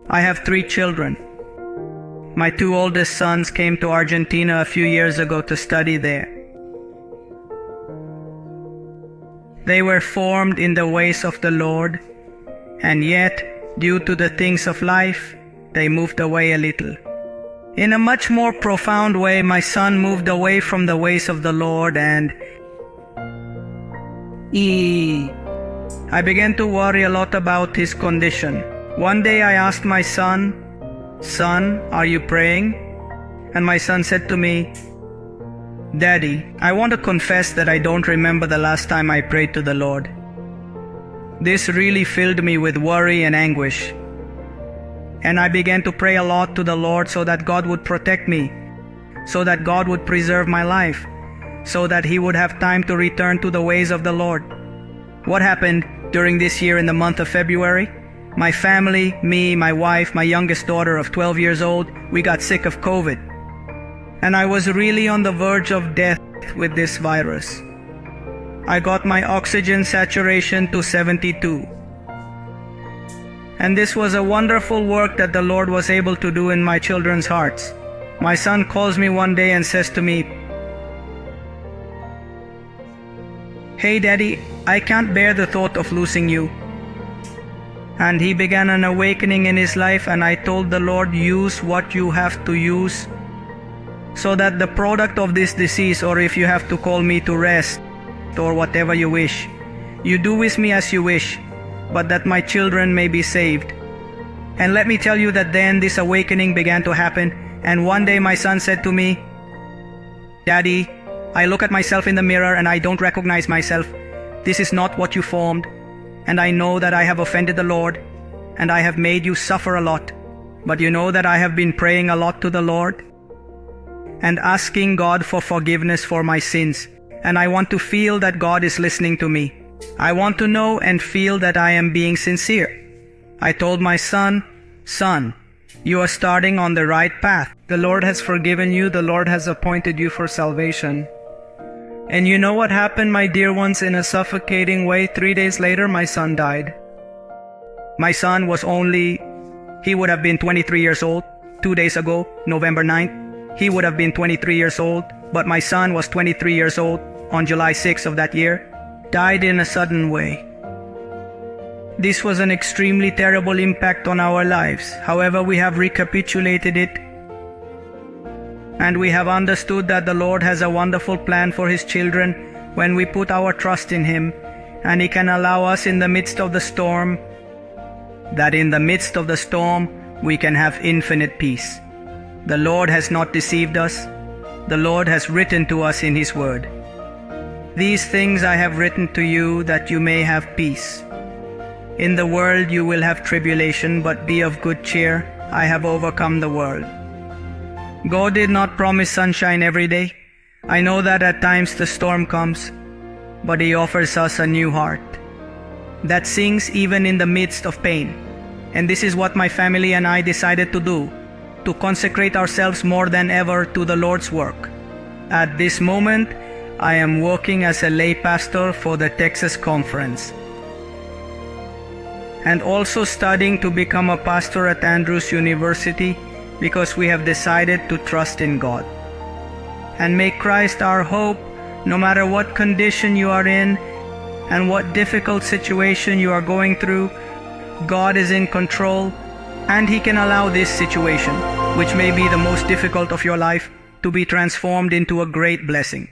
I have 3 children. My 2 oldest sons came to Argentina a few years ago to study there. They were formed in the ways of the Lord, and yet, due to the things of life, they moved away a little. In a much more profound way, my son moved away from the ways of the Lord, and I began to worry a lot about his condition. One day I asked my son, "Son, are you praying?" And my son said to me, "Daddy, I want to confess that I don't remember the last time I prayed to the Lord." This really filled me with worry and anguish. And I began to pray a lot to the Lord so that God would protect me, so that God would preserve my life, so that He would have time to return to the ways of the Lord. What happened during this year in the month of February? My family, me, my wife, my youngest daughter of 12 years old, we got sick of COVID. And I was really on the verge of death with this virus. I got my oxygen saturation to 72. And this was a wonderful work that the Lord was able to do in my children's hearts. My son calls me one day and says to me, "Hey Daddy, I can't bear the thought of losing you." And he began an awakening in his life, and I told the Lord, "Use what you have to use so that the product of this disease, or if you have to call me to rest, or whatever you wish, you do with me as you wish, but that my children may be saved." And let me tell you that then this awakening began to happen, and one day my son said to me, "Daddy, I look at myself in the mirror and I don't recognize myself. This is not what you formed, and I know that I have offended the Lord, and I have made you suffer a lot. But you know that I have been praying a lot to the Lord and asking God for forgiveness for my sins, and I want to feel that God is listening to me. I want to know and feel that I am being sincere." I told my son, "Son, you are starting on the right path. The Lord has forgiven you. The Lord has appointed you for salvation." And you know what happened, my dear ones, in a suffocating way? 3 days later, my son died. My son he would have been 23 years old. 2 days ago, November 9th, he would have been 23 years old, but my son was 23 years old on July 6th of that year, died in a sudden way. This was an extremely terrible impact on our lives. However, we have recapitulated it, and we have understood that the Lord has a wonderful plan for His children when we put our trust in Him, and He can allow us in the midst of the storm, that in the midst of the storm we can have infinite peace. The Lord has not deceived us. The Lord has written to us in His Word, "These things I have written to you that you may have peace. In the world you will have tribulation, but be of good cheer. I have overcome the world." God did not promise sunshine every day. I know that at times the storm comes, but He offers us a new heart that sings even in the midst of pain. And this is what my family and I decided to do, to consecrate ourselves more than ever to the Lord's work. At this moment, I am working as a lay pastor for the Texas Conference, and also studying to become a pastor at Andrews University, because we have decided to trust in God and make Christ our hope no matter what condition you are in and what difficult situation you are going through. God is in control, and He can allow this situation, which may be the most difficult of your life, to be transformed into a great blessing.